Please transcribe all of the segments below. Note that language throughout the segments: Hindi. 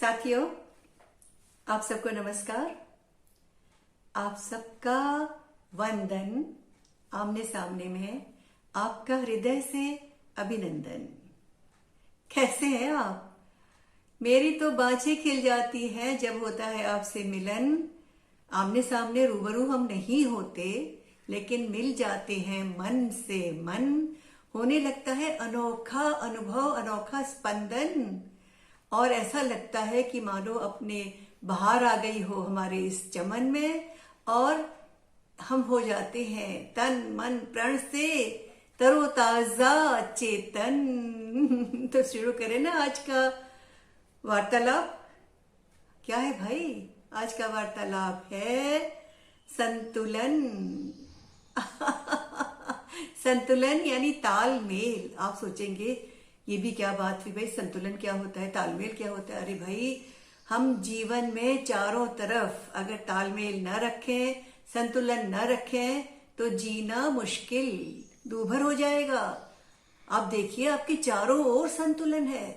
साथियों, आप सबको नमस्कार। आप सबका वंदन आमने सामने में, आपका हृदय से अभिनंदन। कैसे हैं आप? मेरी तो बाँछें खिल जाती हैं जब होता है आपसे मिलन। आमने सामने रूबरू हम नहीं होते, लेकिन मिल जाते हैं मन से मन। होने लगता है अनोखा अनुभव, अनोखा स्पंदन, और ऐसा लगता है कि मानो अपने बाहर आ गई हो हमारे इस चमन में, और हम हो जाते हैं तन मन प्राण से तरोताजा चेतन। तो शुरू करें ना आज का वार्तालाप। क्या है भाई? आज का वार्तालाप है संतुलन। संतुलन यानी तालमेल। आप सोचेंगे ये भी क्या बात हुई भाई, संतुलन क्या होता है, तालमेल क्या होता है? अरे भाई, हम जीवन में चारों तरफ अगर तालमेल न रखें, संतुलन न रखें, तो जीना मुश्किल, दूभर हो जाएगा। आप देखिए, आपके चारों ओर संतुलन है।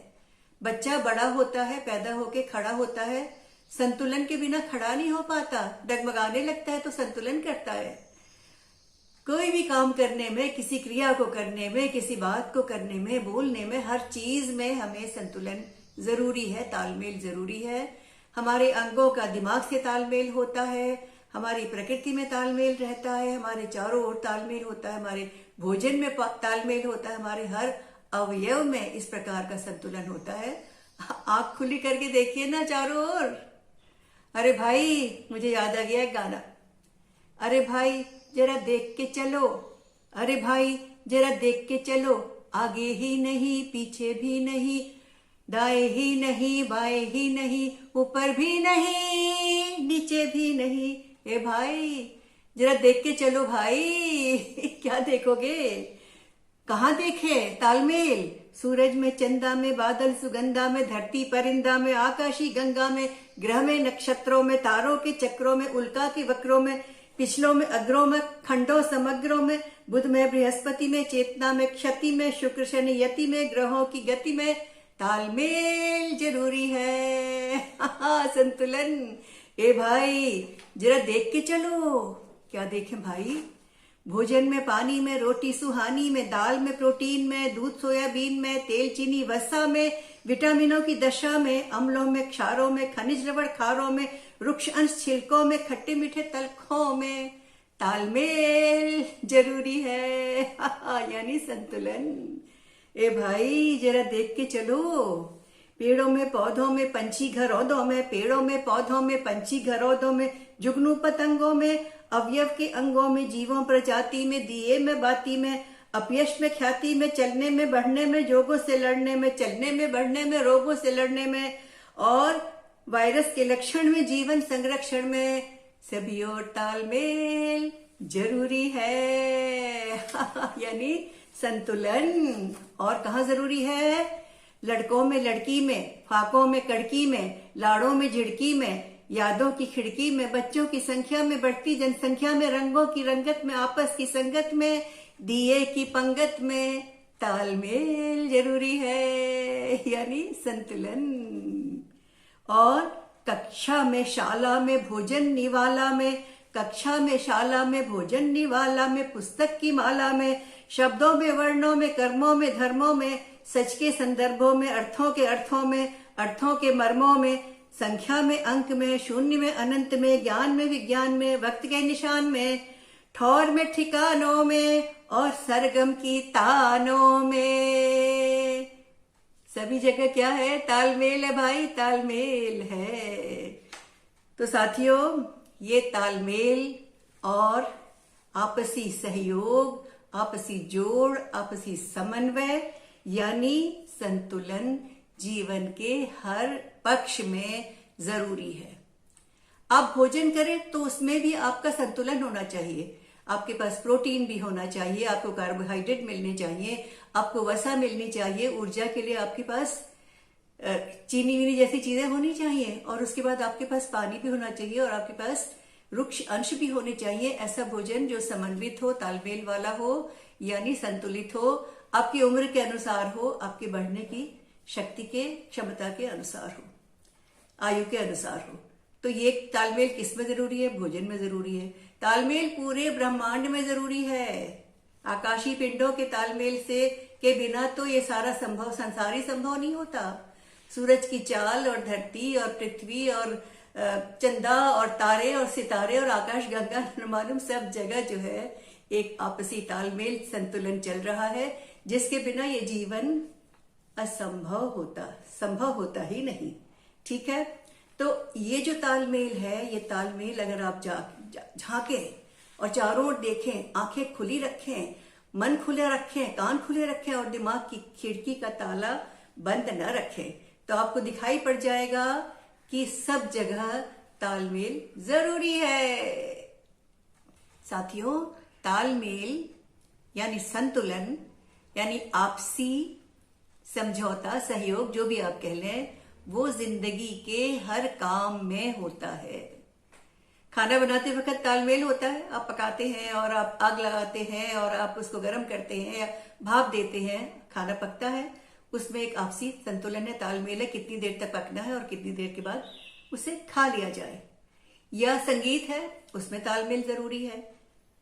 बच्चा बड़ा होता है, पैदा होके खड़ा होता है, संतुलन के बिना खड़ा नहीं हो पाता, डगमगाने लगता है तो संतुलन करता है। कोई भी काम करने में, किसी क्रिया को करने में, किसी बात को करने में, बोलने में, हर चीज में हमें संतुलन जरूरी है, तालमेल जरूरी है। हमारे अंगों का दिमाग से तालमेल होता है, हमारी प्रकृति में तालमेल रहता है, हमारे चारों ओर तालमेल होता है, हमारे भोजन में तालमेल होता है, हमारे हर अवयव में इस प्रकार का संतुलन होता है। आंख खुली करके देखिए ना चारों ओर। अरे भाई, मुझे याद आ गया एक गाना। अरे भाई जरा देख के चलो, अरे भाई जरा देख के चलो, आगे ही नहीं पीछे भी नहीं, दाएं ही नहीं बाएं ही नहीं, ऊपर भी नहीं नीचे भी नहीं। ए भाई जरा देख के चलो भाई। क्या देखोगे? कहाँ देखे तालमेल? सूरज में, चंदा में, बादल सुगंधा में, धरती परिंदा में, आकाशी गंगा में, ग्रह में, नक्षत्रों में, तारों के चक्रों में, उल्का के वक्रों में, पिछलों में, अग्रों में, खंडों समग्रों में, बुध में, बृहस्पति में, चेतना में, क्षति में, शुक्र शनि यति में, ग्रहों की गति में तालमेल जरूरी है। संतुलन। ए भाई जरा देख के चलो। क्या देखें भाई? भोजन में, पानी में, रोटी सुहानी में, दाल में, प्रोटीन में, दूध सोयाबीन में, तेल चीनी वसा में, विटामिनों की दशा में, अम्लों में, क्षारों में, खनिज लवण खारों में, वृक्ष अंश छिलकों में, खट्टे मीठे तलखों में तालमेल जरूरी है। यानी संतुलन। ए भाई जरा देख के चलो। पेड़ों में, पौधों में, पंछी घरौंदों में, पेड़ों में, पौधों में, पंछी घरौंदों में, जुगनू पतंगों में, अवयव के अंगों में, जीवों प्रजाति में, दिए में, बाती में, अपयश में, ख्याति में, चलने में, बढ़ने में, जोगों से लड़ने में, चलने में, बढ़ने में, रोगों से लड़ने में, और वायरस के लक्षण में, जीवन संरक्षण में, सभी और तालमेल जरूरी है। यानी संतुलन। और कहाँ जरूरी है? लड़कों में, लड़की में, फाकों में, कड़की में, लाड़ों में, झिड़की में, यादों की खिड़की में, बच्चों की संख्या में, बढ़ती जनसंख्या में, रंगों की रंगत में, आपस की संगत में, दिए की पंगत में तालमेल जरूरी है। यानी संतुलन। और कक्षा में, शाला में, भोजन निवाला में, कक्षा में, शाला में, भोजन निवाला में, पुस्तक की माला में, शब्दों में, वर्णों में, कर्मों में, धर्मों में, सच के संदर्भों में, अर्थों के अर्थों में, अर्थों के मर्मों में, संख्या में, अंक में, शून्य में, अनंत में, ज्ञान में, विज्ञान में, वक्त के निशान में, ठौर में, ठिकानों में, और सरगम की तानों में। सभी जगह क्या है? तालमेल है भाई, तालमेल है। तो साथियों, ये तालमेल और आपसी सहयोग, आपसी जोड़, आपसी समन्वय यानी संतुलन जीवन के हर पक्ष में जरूरी है। आप भोजन करें तो उसमें भी आपका संतुलन होना चाहिए। आपके पास प्रोटीन भी होना चाहिए, आपको कार्बोहाइड्रेट मिलने चाहिए, आपको वसा मिलनी चाहिए, ऊर्जा के लिए आपके पास चीनी वीनी जैसी चीजें होनी चाहिए, और उसके बाद आपके पास पानी भी होना चाहिए, और आपके पास वृक्ष अंश भी होने चाहिए। ऐसा भोजन जो समन्वित हो, तालमेल वाला हो, यानी संतुलित हो, आपकी उम्र के अनुसार हो, आपके बढ़ने की शक्ति के, क्षमता के अनुसार हो। आयु के अनुसार हो। तो ये तालमेल किस में जरूरी है? भोजन में जरूरी है। तालमेल पूरे ब्रह्मांड में जरूरी है। आकाशीय पिंडों के तालमेल से के बिना तो ये सारा संभव, संसार ही संभव नहीं होता। सूरज की चाल और धरती और पृथ्वी और चंदा और तारे और सितारे और आकाश गंगा मालूम सब जगह जो है एक आपसी तालमेल संतुलन चल रहा है, जिसके बिना ये जीवन असंभव होता, संभव होता ही नहीं। ठीक है, तो ये जो तालमेल है, ये तालमेल अगर आप झांकें और चारों ओर देखें, आंखें खुली रखें, मन खुला रखें, कान खुले रखें और दिमाग की खिड़की का ताला बंद न रखें, तो आपको दिखाई पड़ जाएगा कि सब जगह तालमेल जरूरी है। साथियों, तालमेल यानी संतुलन, यानी आपसी समझौता, सहयोग, जो भी आप कह लें, वो जिंदगी के हर काम में होता है। खाना बनाते वक्त तालमेल होता है। आप पकाते हैं और आप आग लगाते हैं और आप उसको गर्म करते हैं या भाप देते हैं, खाना पकता है। उसमें एक आपसी संतुलन है, तालमेल है, कितनी देर तक पकना है और कितनी देर के बाद उसे खा लिया जाए। या संगीत है, उसमें तालमेल जरूरी है।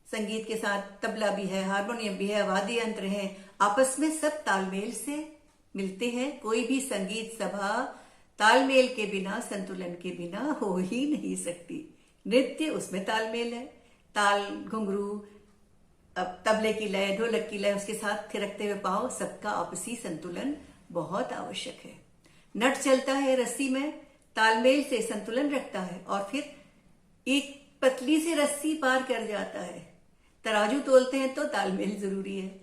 संगीत के साथ तबला भी है, हारमोनियम भी है, वाद्य यंत्र है, आपस में सब तालमेल से मिलते हैं। कोई भी संगीत सभा तालमेल के बिना, संतुलन के बिना हो ही नहीं सकती। नृत्य, उसमें तालमेल है, ताल, घुंघरू, तबले की लय, ढोलक की लय, उसके साथ थिरकते हुए पांव, सबका आपसी संतुलन बहुत आवश्यक है। नट चलता है रस्सी में, तालमेल से संतुलन रखता है और फिर एक पतली सी रस्सी पार कर जाता है। तराजू तोलते हैं तो तालमेल जरूरी है।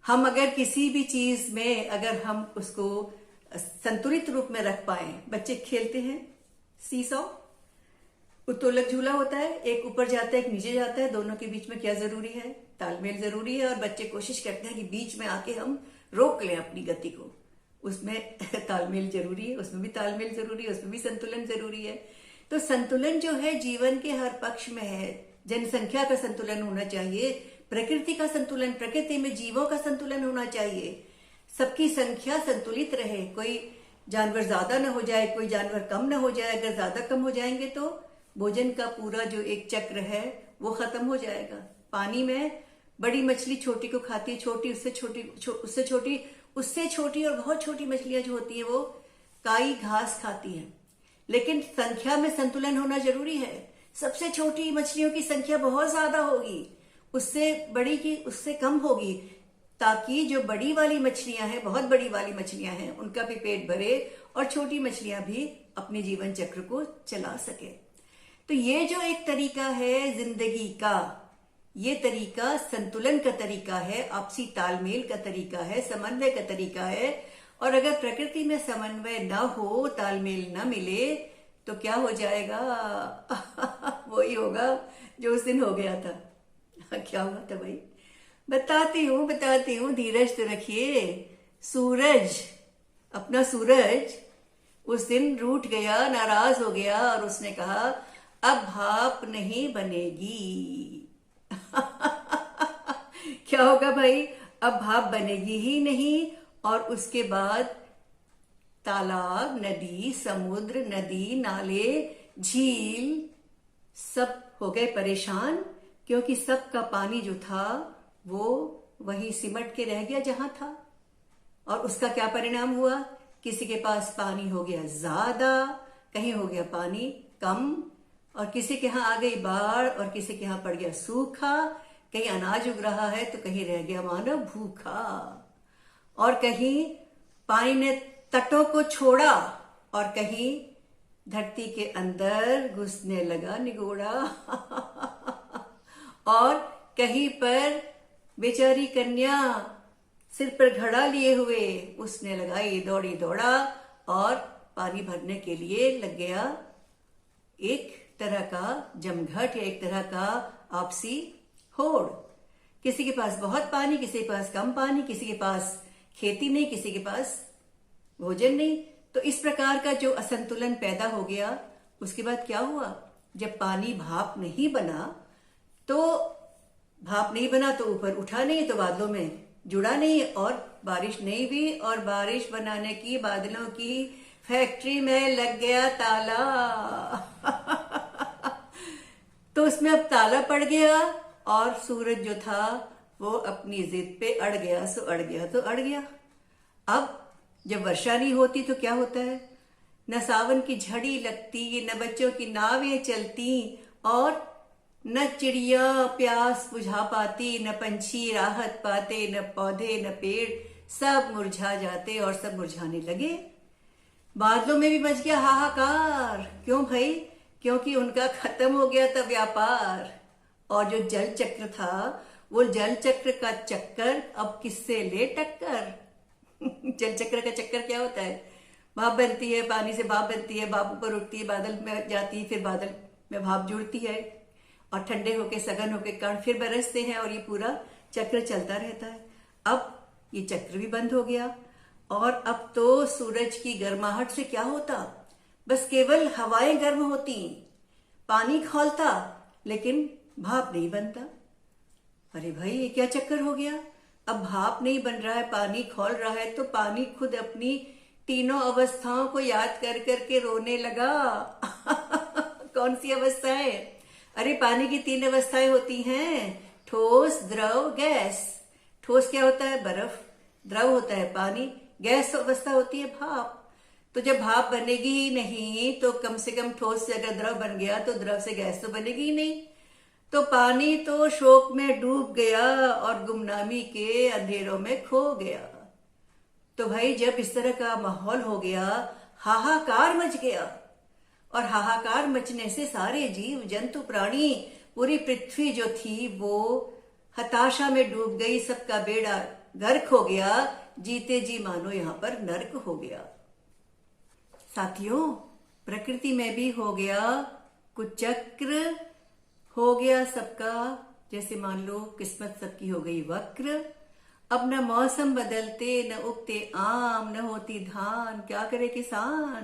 हम अगर किसी भी चीज में अगर हम उसको संतुलित रूप में रख पाए, बच्चे खेलते हैं सीसॉ, उत्तोलक झूला होता है, एक ऊपर जाता है एक नीचे जाता है, दोनों के बीच में क्या जरूरी है? तालमेल जरूरी है। और बच्चे कोशिश करते हैं कि बीच में आके हम रोक लें अपनी गति को, उसमें तालमेल जरूरी है, उसमें भी तालमेल जरूरी है, उसमें भी संतुलन जरूरी है। तो संतुलन जो है जीवन के हर पक्ष में है। जनसंख्या का संतुलन होना चाहिए, प्रकृति का संतुलन, प्रकृति में जीवों का संतुलन होना चाहिए, सबकी संख्या संतुलित रहे, कोई जानवर ज्यादा न हो जाए, कोई जानवर कम न हो जाए। अगर ज्यादा कम हो जाएंगे तो भोजन का पूरा जो एक चक्र है वो खत्म हो जाएगा। पानी में बड़ी मछली छोटी को खाती है, छोटी उससे छोटी, उससे छोटी, उससे छोटी और बहुत छोटी मछलियां जो होती है वो काई घास खाती हैं। लेकिन संख्या में संतुलन होना जरूरी है। सबसे छोटी मछलियों की संख्या बहुत ज्यादा होगी, उससे बड़ी की उससे कम होगी, ताकि जो बड़ी वाली मछलियां हैं, बहुत बड़ी वाली मछलियां हैं, उनका भी पेट भरे और छोटी मछलियां भी अपने जीवन चक्र को चला सके। तो ये जो एक तरीका है जिंदगी का, ये तरीका संतुलन का तरीका है, आपसी तालमेल का तरीका है, समन्वय का तरीका है। और अगर प्रकृति में समन्वय न हो, तालमेल न मिले, तो क्या हो जाएगा? वही होगा जो उस दिन हो गया था। क्या हुआ था भाई? बताती हूँ, धीरज तो रखिए। सूरज, अपना सूरज उस दिन रूठ गया, नाराज हो गया और उसने कहा अब भाप नहीं बनेगी। क्या होगा भाई? अब भाप बनेगी ही नहीं। और उसके बाद तालाब, नदी, समुद्र, नदी, नाले, झील सब हो गए परेशान, क्योंकि सबका पानी जो था वो वहीं सिमट के रह गया जहां था। और उसका क्या परिणाम हुआ? किसी के पास पानी हो गया ज्यादा, कहीं हो गया पानी कम, और किसी के यहां आ गई बाढ़ और किसी के यहां पड़ गया सूखा। कहीं अनाज उग रहा है तो कहीं रह गया मानव भूखा, और कहीं पानी ने तटों को छोड़ा और कहीं धरती के अंदर घुसने लगा निगोड़ा। और कहीं पर बेचारी कन्या सिर पर घड़ा लिए हुए उसने लगाई दौड़ी दौड़ा और पानी भरने के लिए लग गया। एक तरह का जमघट या एक तरह का आपसी होड़। किसी के पास बहुत पानी, किसी के पास कम पानी, किसी के पास खेती नहीं, किसी के पास भोजन नहीं। तो इस प्रकार का जो असंतुलन पैदा हो गया, उसके बाद क्या हुआ? जब पानी भाप नहीं बना तो ऊपर उठा नहीं, तो बादलों में जुड़ा नहीं और बारिश नहीं हुई। और बारिश बनाने की, बादलों की फैक्ट्री में लग गया ताला। तो उसमें अब ताला पड़ गया और सूरज जो था वो अपनी जिद पे अड़ गया, सो अड़ गया तो अड़ गया। अब जब वर्षा नहीं होती तो क्या होता है, न सावन की झड़ी लगती, न बच्चों की नावें चलती, और न चिड़िया प्यास बुझा पाती, न पंछी राहत पाते, न पौधे न पेड़, सब मुरझा जाते और सब मुरझाने लगे। बादलों में भी मच गया हाहाकार। क्यों भाई? क्योंकि उनका खत्म हो गया था व्यापार। और जो जल चक्र था, वो जल चक्र का चक्कर अब किससे ले टक्कर? जल चक्र का चक्कर क्या होता है? भाप बनती है, पानी से भाप बनती है, भाप ऊपर उठती है, बादल में जाती है, फिर बादल में भाप जुड़ती है और ठंडे होके सघन होके कण फिर बरसते हैं और ये पूरा चक्र चलता रहता है। अब ये चक्र भी बंद हो गया और अब तो सूरज की गर्माहट से क्या होता, बस केवल हवाएं गर्म होती, पानी खौलता, लेकिन भाप नहीं बनता। अरे भाई, ये क्या चक्कर हो गया? अब भाप नहीं बन रहा है, पानी खौल रहा है, तो पानी खुद अपनी तीनों अवस्थाओं को याद कर करके रोने लगा। कौन सी अवस्थाएं? अरे पानी की 3 अवस्थाएं होती हैं, ठोस, द्रव, गैस। ठोस क्या होता है? बर्फ। द्रव होता है पानी। गैस अवस्था होती है भाप। तो जब भाप बनेगी ही नहीं तो कम से कम ठोस से अगर द्रव बन गया तो द्रव से गैस तो बनेगी ही नहीं। तो पानी तो शोक में डूब गया और गुमनामी के अंधेरों में खो गया। तो भाई जब इस तरह का माहौल हो गया, हाहाकार मच गया, और हाहाकार मचने से सारे जीव जंतु प्राणी, पूरी पृथ्वी जो थी वो हताशा में डूब गई। सबका बेड़ा गर्क हो गया, जीते जी मानो यहां पर नर्क हो गया। साथियों, प्रकृति में भी हो गया कुचक्र, हो गया सबका, जैसे मान लो किस्मत सबकी हो गई वक्र। अब न मौसम बदलते, न उगते आम, न होती धान, क्या करे किसान?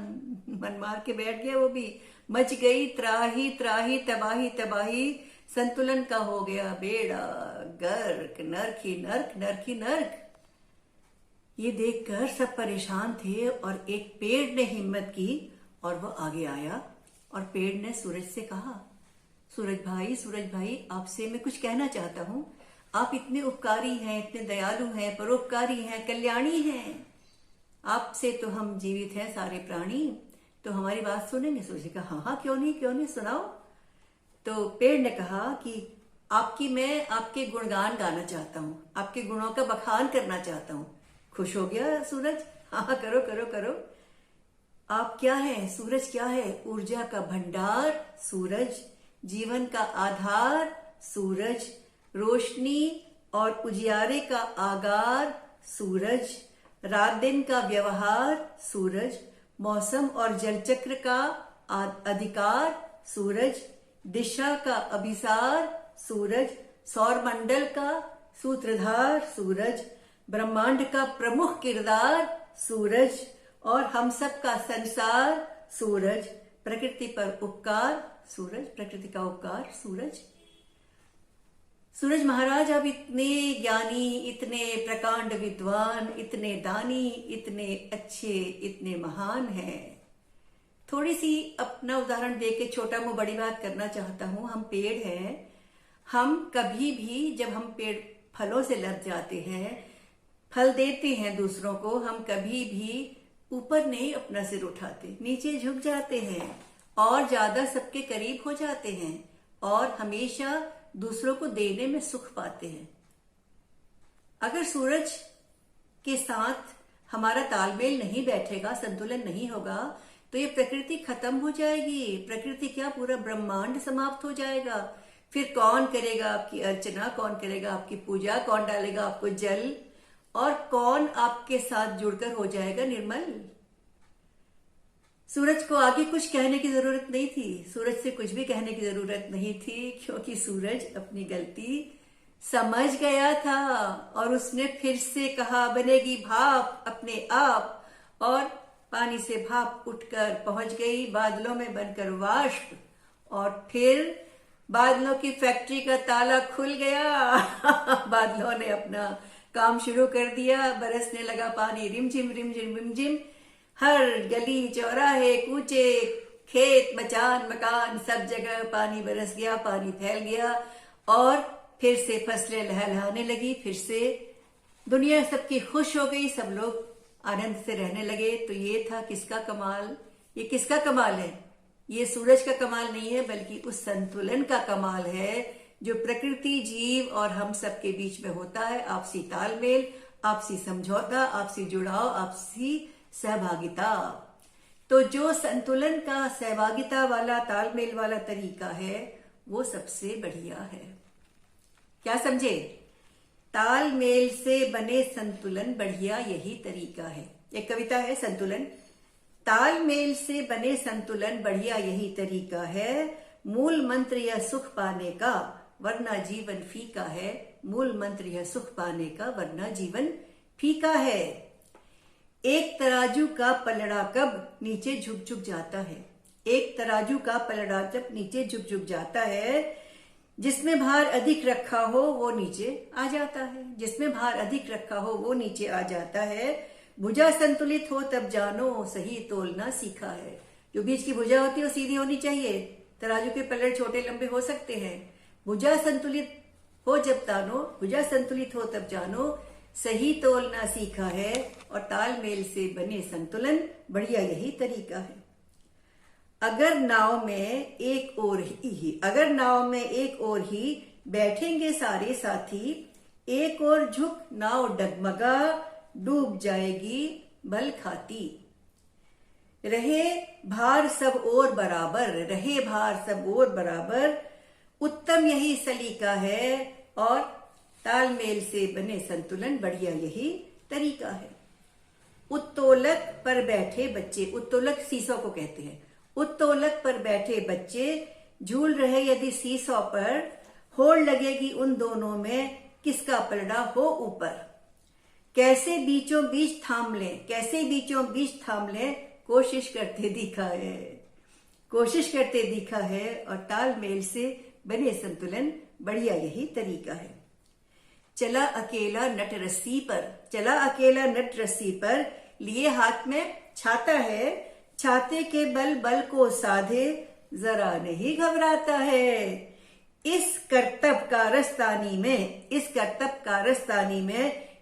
मन मार के बैठ गया वो भी। मच गई त्राही त्राही, तबाही तबाही, संतुलन का हो गया बेड़ा गर्क, नर्क ही नर्क, नर्क ही नर्क। ये देखकर सब परेशान थे और एक पेड़ ने हिम्मत की और वो आगे आया और पेड़ ने सूरज से कहा, सूरज भाई, आपसे मैं कुछ कहना चाहता हूं। आप इतने उपकारी हैं, इतने दयालु हैं, परोपकारी हैं, कल्याणी हैं। आपसे तो हम जीवित हैं सारे प्राणी, तो हमारी बात सुनेंगे? सूरज ने कहा, हाँ हाँ, क्यों नहीं, सुनाओ। तो पेड़ ने कहा कि मैं आपके गुणगान गाना चाहता हूं, आपके गुणों का बखान करना चाहता हूं। खुश हो गया सूरज, हाँ हाँ, करो करो करो। आप क्या है? सूरज क्या है? ऊर्जा का भंडार सूरज, जीवन का आधार सूरज, रोशनी और उजियारे का आगार सूरज, रात दिन का व्यवहार सूरज, मौसम और जलचक्र का अधिकार सूरज, दिशा का अभिसार सूरज, सौरमंडल का सूत्रधार सूरज, ब्रह्मांड का प्रमुख किरदार सूरज, और हम सब का संसार सूरज, प्रकृति पर उपकार सूरज, प्रकृति का उपकार सूरज। सूरज महाराज अब इतने ज्ञानी, इतने प्रकांड विद्वान, इतने दानी, इतने अच्छे, इतने महान हैं। थोड़ी सी अपना उदाहरण देके छोटा मुंह बड़ी बात करना चाहता हूं। हम पेड़ हैं, हम कभी भी जब हम पेड़ फलों से लद जाते हैं, फल देते हैं दूसरों को, हम कभी भी ऊपर नहीं अपना सिर उठाते, नीचे झुक जाते हैं और ज्यादा सबके करीब हो जाते हैं और हमेशा दूसरों को देने में सुख पाते हैं। अगर सूरज के साथ हमारा तालमेल नहीं बैठेगा, संतुलन नहीं होगा, तो ये प्रकृति खत्म हो जाएगी। प्रकृति क्या, पूरा ब्रह्मांड समाप्त हो जाएगा। फिर कौन करेगा आपकी अर्चना, कौन करेगा आपकी पूजा, कौन डालेगा आपको जल, और कौन आपके साथ जुड़कर हो जाएगा निर्मल। सूरज को आगे कुछ कहने की जरूरत नहीं थी, सूरज से कुछ भी कहने की जरूरत नहीं थी, क्योंकि सूरज अपनी गलती समझ गया था और उसने फिर से कहा, बनेगी भाप अपने आप, और पानी से भाप उठकर पहुंच गई बादलों में बनकर वाष्प, और फिर बादलों की फैक्ट्री का ताला खुल गया। बादलों ने अपना काम शुरू कर दिया, बरसने लगा पानी रिमझिम रिमझिम रिमझिम। हर गली चौराहे कूचे खेत मचान मकान सब जगह पानी बरस गया, पानी फैल गया और फिर से फसलें लहलहाने लगी, फिर से दुनिया सबकी खुश हो गई, सब लोग आनंद से रहने लगे। तो ये था किसका कमाल? ये किसका कमाल है? ये सूरज का कमाल नहीं है, बल्कि उस संतुलन का कमाल है जो प्रकृति, जीव और हम सब के बीच में होता है। आपसी तालमेल, आपसी समझौता, आपसी जुड़ाव, आपसी सहभागिता। तो जो संतुलन का सहभागिता वाला तालमेल वाला तरीका है वो सबसे बढ़िया है। क्या समझे? तालमेल से बने संतुलन बढ़िया यही तरीका है। एक कविता है संतुलन। तालमेल से बने संतुलन बढ़िया यही तरीका है, मूल मंत्र यह सुख पाने का वरना जीवन फीका है। मूल मंत्र यह सुख पाने का वरना जीवन फीका है। एक तराजू का पलड़ा कब नीचे झुक झुक जाता है। एक तराजू का पलड़ा जब नीचे झुक झुक जाता है, जिसमें भार अधिक रखा हो वो नीचे आ जाता है। जिसमें भार अधिक रखा हो वो नीचे आ जाता है। भुजा संतुलित हो तब जानो सही तोलना सीखा है। जो बीच की भुजा होती है वो सीधी होनी चाहिए। तराजू के पलड़े छोटे लंबे हो सकते हैं। भुजा संतुलित हो जब तानो, भुजा संतुलित हो तब जानो सही तोलना सीखा है। और तालमेल से बने संतुलन बढ़िया यही तरीका है। अगर नाव में एक ओर ही बैठेंगे सारे साथी, एक ओर झुक नाव डगमगा डूब जाएगी भल खाती। रहे भार सब ओर बराबर, उत्तम यही सलीका है। और तालमेल से बने संतुलन बढ़िया यही तरीका है। उत्तोलक पर बैठे बच्चे, उत्तोलक सीसो को कहते हैं। उत्तोलक पर बैठे बच्चे झूल रहे यदि सीसो पर, होड़ लगेगी उन दोनों में किसका पलड़ा हो ऊपर। कैसे बीचों बीच थाम लें, कोशिश करते दिखा है। और तालमेल से बने संतुलन बढ़िया यही तरीका है। चला अकेला नट रस्सी पर लिए हाथ में छाता है, छाते के बल को साधे जरा नहीं घबराता है। इस करतब कारस्तानी में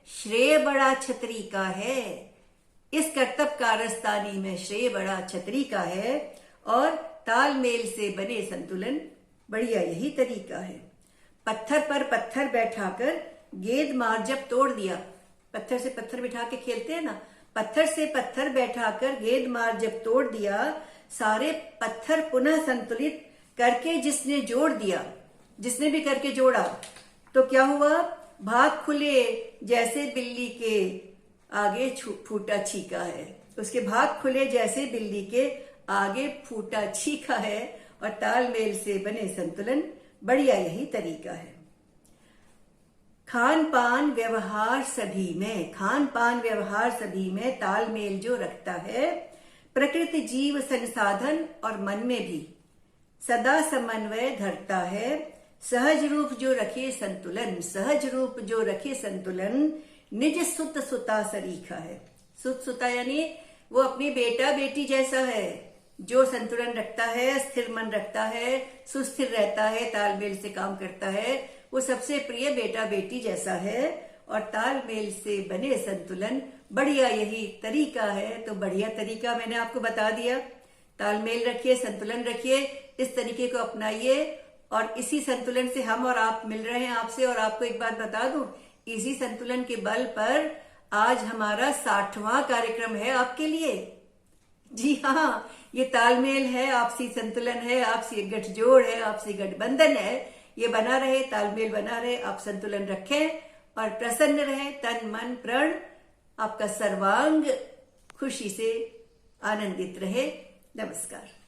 श्रेय बड़ा छतरी का है। और तालमेल से बने संतुलन बढ़िया यही तरीका है। पत्थर पर पत्थर बैठाकर गेंद मार जब तोड़ दिया। पत्थर से पत्थर बिठा के खेलते हैं ना, पत्थर से पत्थर बैठाकर गेंद मार जब तोड़ दिया, सारे पत्थर पुनः संतुलित करके जिसने भी करके जोड़ा तो क्या हुआ? भाग खुले जैसे बिल्ली के आगे फूटा छीका है। उसके भाग खुले जैसे बिल्ली के आगे फूटा छीका है। और तालमेल से बने संतुलन बढ़िया यही तरीका है। खान पान व्यवहार सभी में तालमेल जो रखता है, प्रकृति जीव संसाधन और मन में भी सदा समन्वय धरता है। सहज रूप जो रखे संतुलन निज सुत सुता सरीखा है। सुता यानी वो अपनी बेटा बेटी जैसा है। जो संतुलन रखता है, स्थिर मन रखता है, सुस्थिर रहता है, तालमेल से काम करता है, वो सबसे प्रिय बेटा बेटी जैसा है। और तालमेल से बने संतुलन बढ़िया यही तरीका है। तो बढ़िया तरीका मैंने आपको बता दिया। तालमेल रखिए, संतुलन रखिए, इस तरीके को अपनाइए। और इसी संतुलन से हम और आप मिल रहे हैं आपसे। और आपको एक बात बता दूं, इसी संतुलन के बल पर आज हमारा 60वां कार्यक्रम है आपके लिए। जी हाँ, ये तालमेल है, आपसी संतुलन है, आपसी गठजोड़ है, आपसी गठबंधन है। ये बना रहे, तालमेल बना रहे, आप संतुलन रखें और प्रसन्न रहे। तन मन प्राण आपका सर्वांग खुशी से आनंदित रहे। नमस्कार।